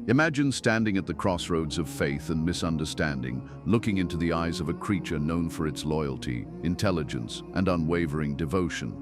Imagine standing at the crossroads of faith and misunderstanding, looking into the eyes of a creature known for its loyalty, intelligence, and unwavering devotion.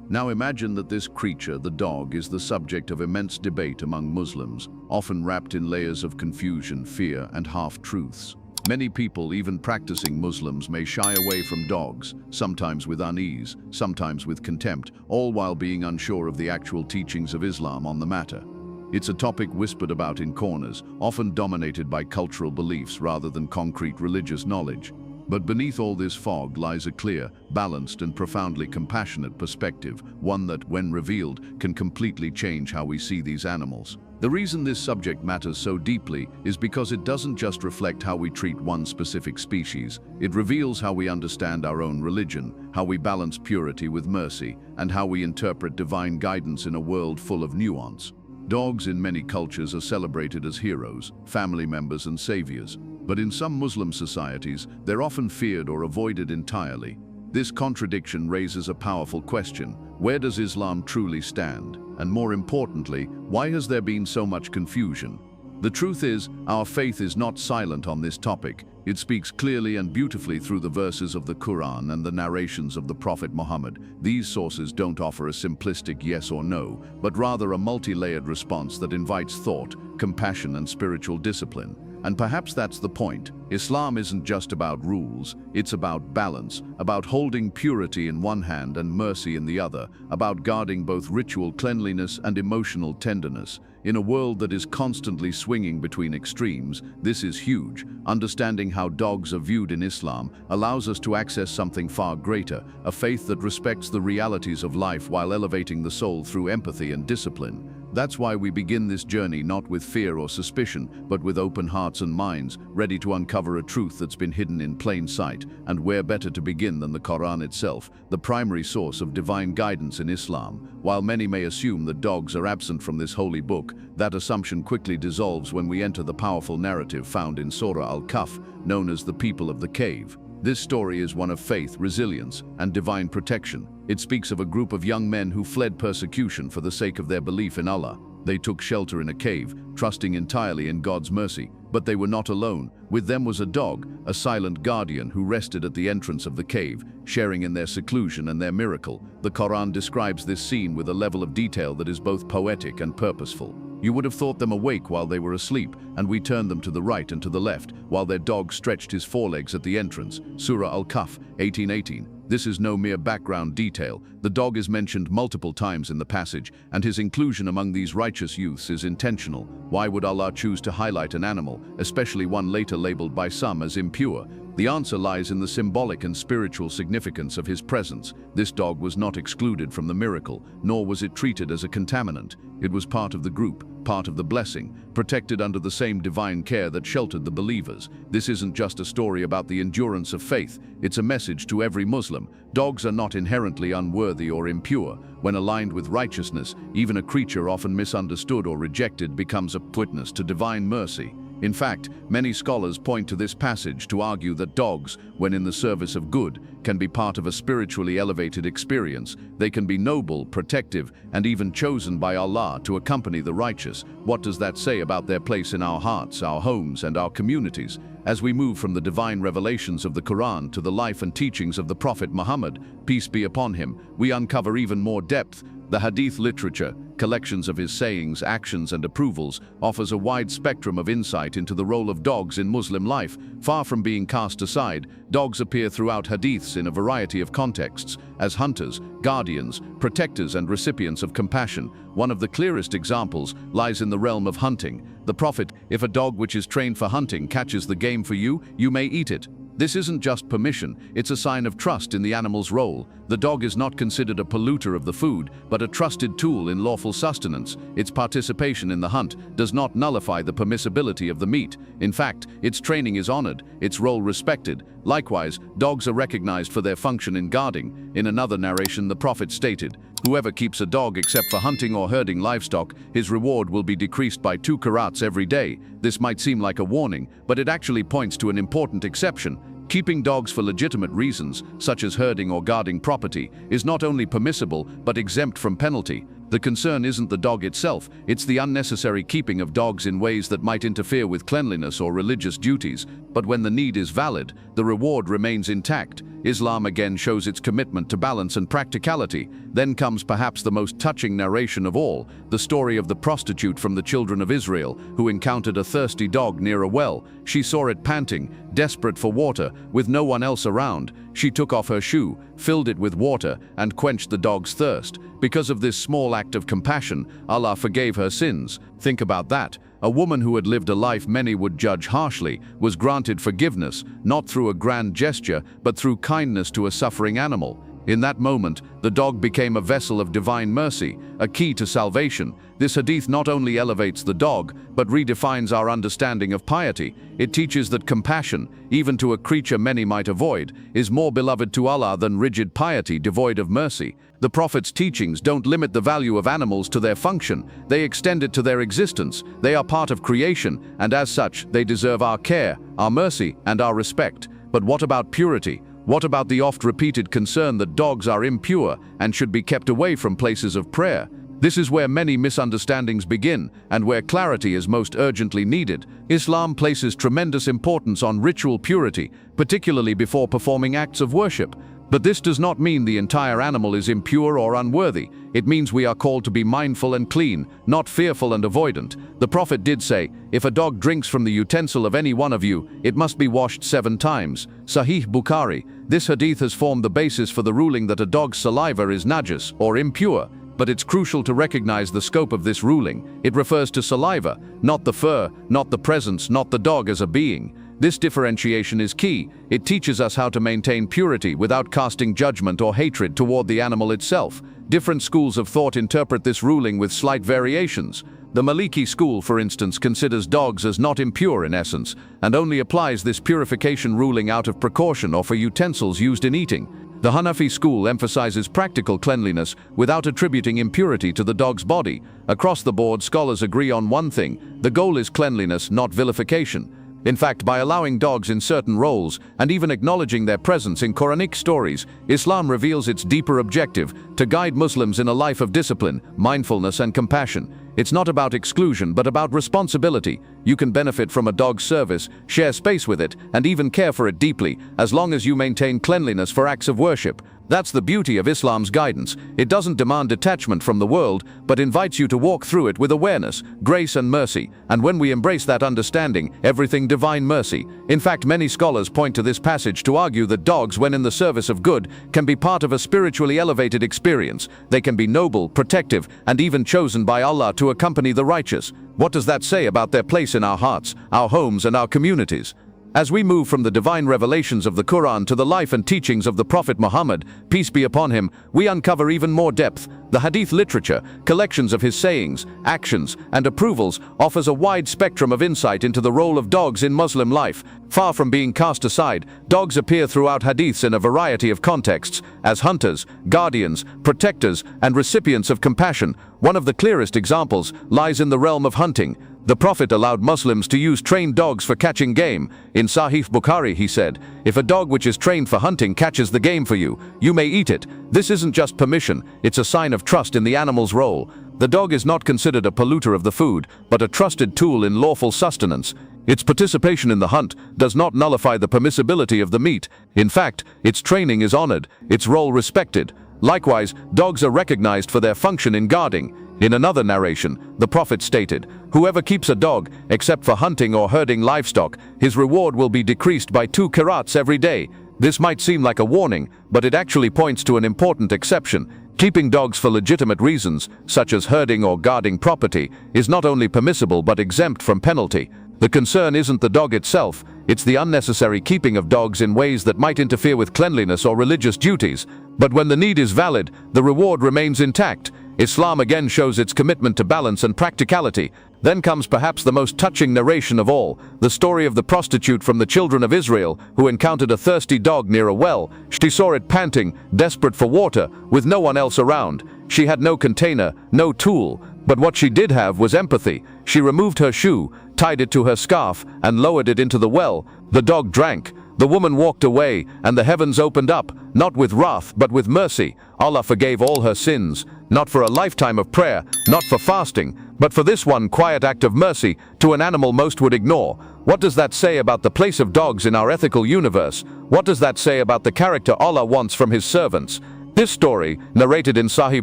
Now imagine that this creature, the dog, is the subject of immense debate among Muslims, often wrapped in layers of confusion, fear, and half-truths. Many people, even practicing Muslims, may shy away from dogs, sometimes with unease, sometimes with contempt, all while being unsure of the actual teachings of Islam on the matter. It's a topic whispered about in corners, often dominated by cultural beliefs rather than concrete religious knowledge. But beneath all this fog lies a clear, balanced, and profoundly compassionate perspective, one that, when revealed, can completely change how we see these animals. The reason this subject matters so deeply is because it doesn't just reflect how we treat one specific species. It reveals how we understand our own religion, how we balance purity with mercy, and how we interpret divine guidance in a world full of nuance. Dogs in many cultures are celebrated as heroes, family members, and saviors. But in some Muslim societies, they're often feared or avoided entirely. This contradiction raises a powerful question: where does Islam truly stand? And more importantly, why has there been so much confusion? The truth is, our faith is not silent on this topic. It speaks clearly and beautifully through the verses of the Quran and the narrations of the Prophet Muhammad. These sources don't offer a simplistic yes or no, but rather a multi-layered response that invites thought, compassion, and spiritual discipline. And perhaps that's the point. Islam isn't just about rules, it's about balance, about holding purity in one hand and mercy in the other, about guarding both ritual cleanliness and emotional tenderness. In a world that is constantly swinging between extremes, this is huge. Understanding how dogs are viewed in Islam allows us to access something far greater, a faith that respects the realities of life while elevating the soul through empathy and discipline. That's why we begin this journey not with fear or suspicion, but with open hearts and minds, ready to uncover a truth that's been hidden in plain sight. And where better to begin than the Quran itself, the primary source of divine guidance in Islam. While many may assume that dogs are absent from this holy book, that assumption quickly dissolves when we enter the powerful narrative found in Surah Al-Kahf, known as the people of the cave. This story is one of faith, resilience, and divine protection. It speaks of a group of young men who fled persecution for the sake of their belief in Allah. They took shelter in a cave, trusting entirely in God's mercy. But they were not alone. With them was a dog, a silent guardian who rested at the entrance of the cave, sharing in their seclusion and their miracle. The Quran describes this scene with a level of detail that is both poetic and purposeful. You would have thought them awake while they were asleep, and we turned them to the right and to the left, while their dog stretched his forelegs at the entrance. Surah Al-Kahf, 1818. This is no mere background detail. The dog is mentioned multiple times in the passage, and his inclusion among these righteous youths is intentional. Why would Allah choose to highlight an animal, especially one later labeled by some as impure? The answer lies in the symbolic and spiritual significance of his presence. This dog was not excluded from the miracle, nor was it treated as a contaminant. It was part of the group, part of the blessing, protected under the same divine care that sheltered the believers. This isn't just a story about the endurance of faith, it's a message to every Muslim. Dogs are not inherently unworthy or impure. When aligned with righteousness, even a creature often misunderstood or rejected becomes a witness to divine mercy. In fact, many scholars point to this passage to argue that dogs, when in the service of good, can be part of a spiritually elevated experience. They can be noble, protective, and even chosen by Allah to accompany the righteous. What does that say about their place in our hearts, our homes, and our communities? As we move from the divine revelations of the Quran to the life and teachings of the Prophet Muhammad, peace be upon him, we uncover even more depth. The Hadith literature, collections of his sayings, actions, and approvals, offers a wide spectrum of insight into the role of dogs in Muslim life. Far from being cast aside, dogs appear throughout Hadiths in a variety of contexts, as hunters, guardians, protectors, and recipients of compassion. One of the clearest examples lies in the realm of hunting. The Prophet, "If a dog which is trained for hunting catches the game for you, you may eat it." This isn't just permission, it's a sign of trust in the animal's role. The dog is not considered a polluter of the food, but a trusted tool in lawful sustenance. Its participation in the hunt does not nullify the permissibility of the meat. In fact, its training is honored, its role respected. Likewise, dogs are recognized for their function in guarding. In another narration, the Prophet stated, "Whoever keeps a dog except for hunting or herding livestock, his reward will be decreased by 2 karats every day." This might seem like a warning, but it actually points to an important exception. Keeping dogs for legitimate reasons, such as herding or guarding property, is not only permissible but exempt from penalty. The concern isn't the dog itself, it's the unnecessary keeping of dogs in ways that might interfere with cleanliness or religious duties. But when the need is valid, the reward remains intact. Islam again shows its commitment to balance and practicality. Then comes perhaps the most touching narration of all, the story of the prostitute from the children of Israel, who encountered a thirsty dog near a well. She saw it panting, desperate for water, with no one else around. She took off her shoe, filled it with water, and quenched the dog's thirst. Because of this small act of compassion, Allah forgave her sins. Think about that. A woman who had lived a life many would judge harshly was granted forgiveness, not through a grand gesture, but through kindness to a suffering animal. In that moment, the dog became a vessel of divine mercy, a key to salvation. This hadith not only elevates the dog, but redefines our understanding of piety. It teaches that compassion, even to a creature many might avoid, is more beloved to Allah than rigid piety devoid of mercy. The Prophet's teachings don't limit the value of animals to their function, they extend it to their existence. They are part of creation, and as such, they deserve our care, our mercy, and our respect. But what about purity? What about the oft-repeated concern that dogs are impure and should be kept away from places of prayer? This is where many misunderstandings begin, and where clarity is most urgently needed. Islam places tremendous importance on ritual purity, particularly before performing acts of worship. But this does not mean the entire animal is impure or unworthy. It means we are called to be mindful and clean, not fearful and avoidant. The Prophet did say, "If a dog drinks from the utensil of any one of you, it must be washed 7 times. Sahih Bukhari. This hadith has formed the basis for the ruling that a dog's saliva is najis, or impure. But it's crucial to recognize the scope of this ruling. It refers to saliva, not the fur, not the presence, not the dog as a being. This differentiation is key. It teaches us how to maintain purity without casting judgment or hatred toward the animal itself. Different schools of thought interpret this ruling with slight variations. The Maliki school, for instance, considers dogs as not impure in essence, and only applies this purification ruling out of precaution or for utensils used in eating. The Hanafi school emphasizes practical cleanliness without attributing impurity to the dog's body. Across the board, scholars agree on one thing: the goal is cleanliness, not vilification. In fact, by allowing dogs in certain roles and even acknowledging their presence in Quranic stories, Islam reveals its deeper objective: to guide Muslims in a life of discipline, mindfulness, and compassion. It's not about exclusion, but about responsibility. You can benefit from a dog's service, share space with it, and even care for it deeply, as long as you maintain cleanliness for acts of worship. That's the beauty of Islam's guidance. It doesn't demand detachment from the world, but invites you to walk through it with awareness, grace, and mercy. And when we embrace that understanding, everything divine mercy. In fact, many scholars point to this passage to argue that dogs, when in the service of good, can be part of a spiritually elevated experience. They can be noble, protective, and even chosen by Allah to accompany the righteous. What does that say about their place in our hearts, our homes, and our communities? As we move from the divine revelations of the Quran to the life and teachings of the Prophet Muhammad, peace be upon him, we uncover even more depth. The Hadith literature, collections of his sayings, actions, and approvals, offers a wide spectrum of insight into the role of dogs in Muslim life. Far from being cast aside, dogs appear throughout Hadiths in a variety of contexts, as hunters, guardians, protectors, and recipients of compassion. One of the clearest examples lies in the realm of hunting. The Prophet allowed Muslims to use trained dogs for catching game. In Sahih Bukhari, he said, "If a dog which is trained for hunting catches the game for you, you may eat it." This isn't just permission, it's a sign of trust in the animal's role. The dog is not considered a polluter of the food, but a trusted tool in lawful sustenance. Its participation in the hunt does not nullify the permissibility of the meat. In fact, its training is honored, its role respected. Likewise, dogs are recognized for their function in guarding. In another narration, the Prophet stated, "Whoever keeps a dog, except for hunting or herding livestock, his reward will be decreased by 2 qirats every day." This might seem like a warning, but it actually points to an important exception. Keeping dogs for legitimate reasons, such as herding or guarding property, is not only permissible but exempt from penalty. The concern isn't the dog itself, it's the unnecessary keeping of dogs in ways that might interfere with cleanliness or religious duties. But when the need is valid, the reward remains intact. Islam again shows its commitment to balance and practicality. Then comes perhaps the most touching narration of all, the story of the prostitute from the children of Israel who encountered a thirsty dog near a well. She saw it panting, desperate for water, with no one else around. She had no container, no tool, but what she did have was empathy. She removed her shoe, tied it to her scarf, and lowered it into the well. The dog drank. The woman walked away, and the heavens opened up, not with wrath, but with mercy. Allah forgave all her sins, not for a lifetime of prayer, not for fasting, but for this one quiet act of mercy to an animal most would ignore. What does that say about the place of dogs in our ethical universe? What does that say about the character Allah wants from His servants? This story, narrated in Sahih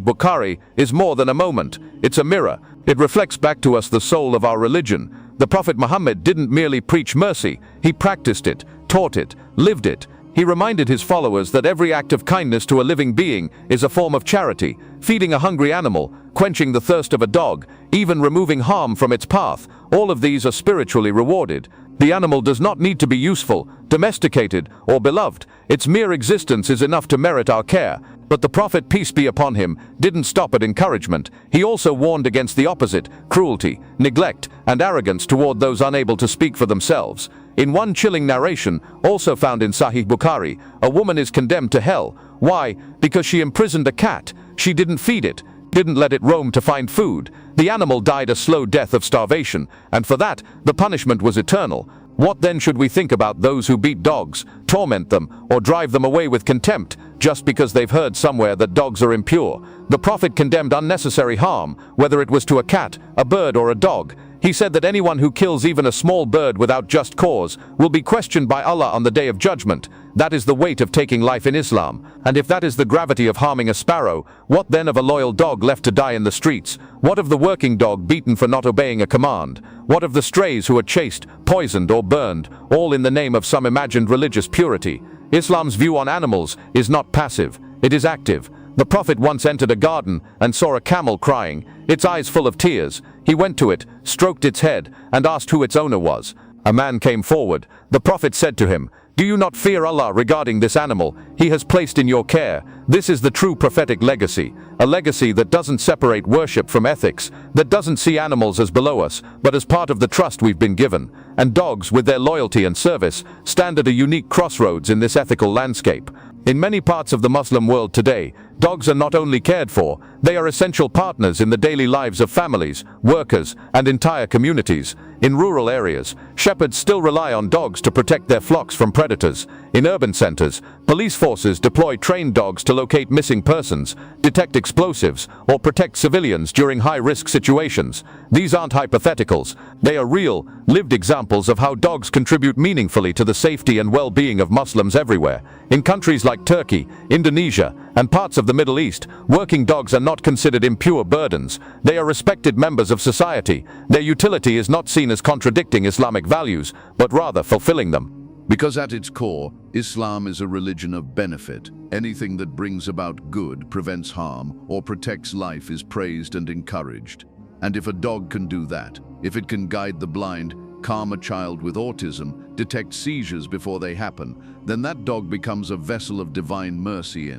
Bukhari, is more than a moment. It's a mirror. It reflects back to us the soul of our religion. The Prophet Muhammad didn't merely preach mercy, he practiced it, taught it, lived it. He reminded his followers that every act of kindness to a living being is a form of charity. Feeding a hungry animal, quenching the thirst of a dog, even removing harm from its path, all of these are spiritually rewarded. The animal does not need to be useful, domesticated, or beloved. Its mere existence is enough to merit our care. But the Prophet, peace be upon him, didn't stop at encouragement. He also warned against the opposite: cruelty, neglect, and arrogance toward those unable to speak for themselves. In one chilling narration, also found in Sahih Bukhari, a woman is condemned to hell. Why? Because she imprisoned a cat. She didn't feed it, didn't let it roam to find food. The animal died a slow death of starvation, and for that, the punishment was eternal. What then should we think about those who beat dogs, torment them, or drive them away with contempt, just because they've heard somewhere that dogs are impure? The Prophet condemned unnecessary harm, whether it was to a cat, a bird, or a dog. He said that anyone who kills even a small bird without just cause will be questioned by Allah on the Day of Judgment. That is the weight of taking life in Islam. And if that is the gravity of harming a sparrow, what then of a loyal dog left to die in the streets? What of the working dog beaten for not obeying a command? What of the strays who are chased, poisoned, or burned, all in the name of some imagined religious purity? Islam's view on animals is not passive, it is active. The Prophet once entered a garden and saw a camel crying, its eyes full of tears. He went to it, stroked its head, and asked who its owner was. A man came forward. The Prophet said to him, "Do you not fear Allah regarding this animal He has placed in your care?" This is the true prophetic legacy, a legacy that doesn't separate worship from ethics, that doesn't see animals as below us, but as part of the trust we've been given. And dogs, with their loyalty and service, stand at a unique crossroads in this ethical landscape. In many parts of the Muslim world today, dogs are not only cared for, they are essential partners in the daily lives of families, workers, and entire communities. In rural areas, shepherds still rely on dogs to protect their flocks from predators. In urban centers, police forces deploy trained dogs to locate missing persons, detect explosives, or protect civilians during high-risk situations. These aren't hypotheticals. They are real, lived examples of how dogs contribute meaningfully to the safety and well-being of Muslims everywhere. In countries like Turkey, Indonesia, and parts of the Middle East, working dogs are not considered impure burdens. They are respected members of society. Their utility is not seen as contradicting Islamic values, but rather fulfilling them. Because at its core, Islam is a religion of benefit. Anything that brings about good, prevents harm, or protects life is praised and encouraged. And if a dog can do that, if it can guide the blind, calm a child with autism, detect seizures before they happen, then that dog becomes a vessel of divine mercy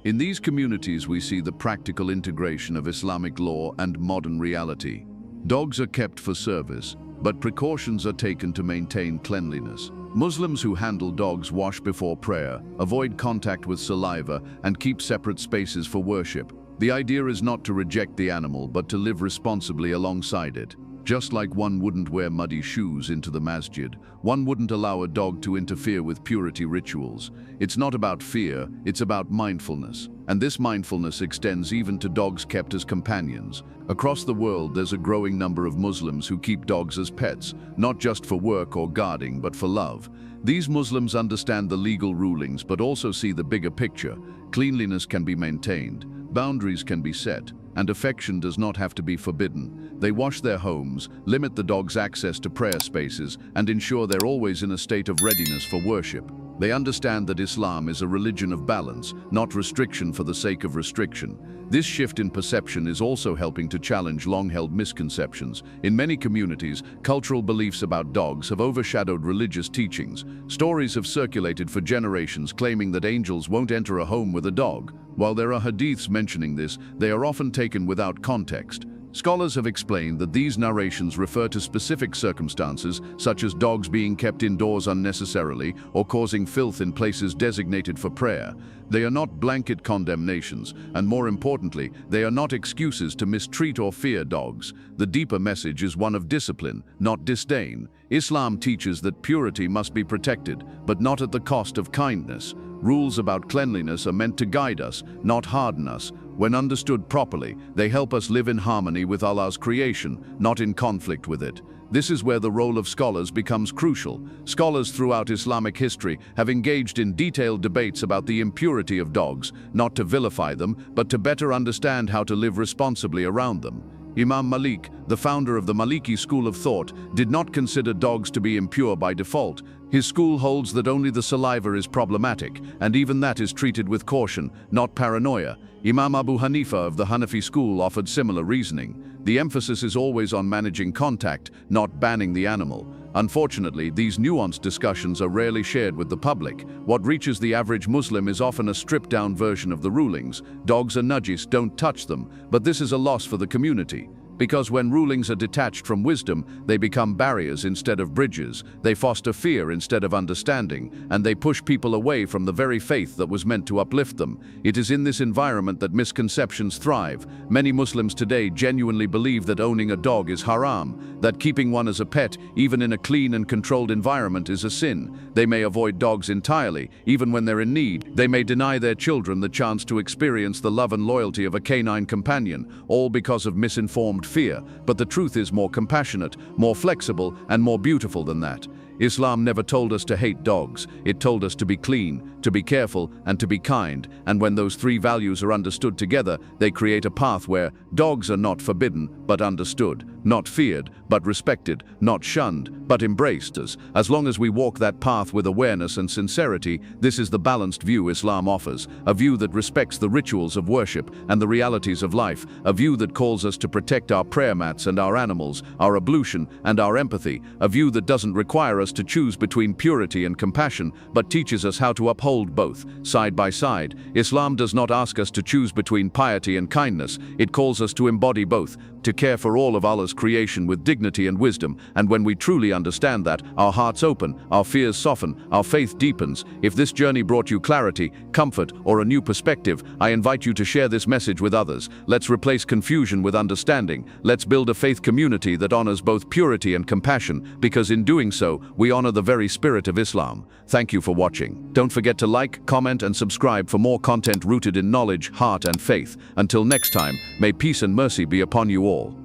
in these communities we see the practical integration of Islamic law and modern reality. Dogs are kept for service, but precautions are taken to maintain cleanliness. Muslims who handle dogs wash before prayer, avoid contact with saliva, and keep separate spaces for worship. The idea is not to reject the animal, but to live responsibly alongside it. Just like one wouldn't wear muddy shoes into the masjid, one wouldn't allow a dog to interfere with purity rituals. It's not about fear, it's about mindfulness. And this mindfulness extends even to dogs kept as companions. Across the world, there's a growing number of Muslims who keep dogs as pets, not just for work or guarding, but for love. These Muslims understand the legal rulings, but also see the bigger picture. Cleanliness can be maintained, boundaries can be set, and affection does not have to be forbidden. They wash their homes, limit the dog's access to prayer spaces, and ensure they're always in a state of readiness for worship. They understand that Islam is a religion of balance, not restriction for the sake of restriction. This shift in perception is also helping to challenge long-held misconceptions. In many communities, cultural beliefs about dogs have overshadowed religious teachings. Stories have circulated for generations claiming that angels won't enter a home with a dog. While there are hadiths mentioning this, they are often taken without context. Scholars have explained that these narrations refer to specific circumstances, such as dogs being kept indoors unnecessarily or causing filth in places designated for prayer. They are not blanket condemnations, and more importantly, they are not excuses to mistreat or fear dogs. The deeper message is one of discipline, not disdain. Islam teaches that purity must be protected, but not at the cost of kindness. Rules about cleanliness are meant to guide us, not harden us. When understood properly, they help us live in harmony with Allah's creation, not in conflict with it. This is where the role of scholars becomes crucial. Scholars throughout Islamic history have engaged in detailed debates about the impurity of dogs, not to vilify them, but to better understand how to live responsibly around them. Imam Malik, the founder of the Maliki school of thought, did not consider dogs to be impure by default. His school holds that only the saliva is problematic, and even that is treated with caution, not paranoia. Imam Abu Hanifa of the Hanafi school offered similar reasoning. The emphasis is always on managing contact, not banning the animal. Unfortunately, these nuanced discussions are rarely shared with the public. What reaches the average Muslim is often a stripped-down version of the rulings. Dogs are najis, don't touch them. But this is a loss for the community. Because when rulings are detached from wisdom, they become barriers instead of bridges. They foster fear instead of understanding, and they push people away from the very faith that was meant to uplift them. It is in this environment that misconceptions thrive. Many Muslims today genuinely believe that owning a dog is haram, that keeping one as a pet, even in a clean and controlled environment, is a sin. They may avoid dogs entirely, even when they're in need. They may deny their children the chance to experience the love and loyalty of a canine companion, all because of misinformed fear. But the truth is more compassionate, more flexible, and more beautiful than that. Islam never told us to hate dogs. It told us to be clean, to be careful, and to be kind. And when those three values are understood together, they create a path where dogs are not forbidden, but understood, not feared, but respected, not shunned, but embraced. As long as we walk that path with awareness and sincerity, this is the balanced view Islam offers, a view that respects the rituals of worship and the realities of life, a view that calls us to protect our prayer mats and our animals, our ablution and our empathy, a view that doesn't require us to choose between purity and compassion, but teaches us how to uphold both, side by side. Islam does not ask us to choose between piety and kindness. It calls us to embody both, to care for all of Allah's creation with dignity and wisdom. And when we truly understand that, our hearts open, our fears soften, our faith deepens. If this journey brought you clarity, comfort, or a new perspective, I invite you to share this message with others. Let's replace confusion with understanding. Let's build a faith community that honors both purity and compassion, because in doing so, we honor the very spirit of Islam. Thank you for watching. Don't forget to like, comment, and subscribe for more content rooted in knowledge, heart, and faith. Until next time, may peace and mercy be upon you all.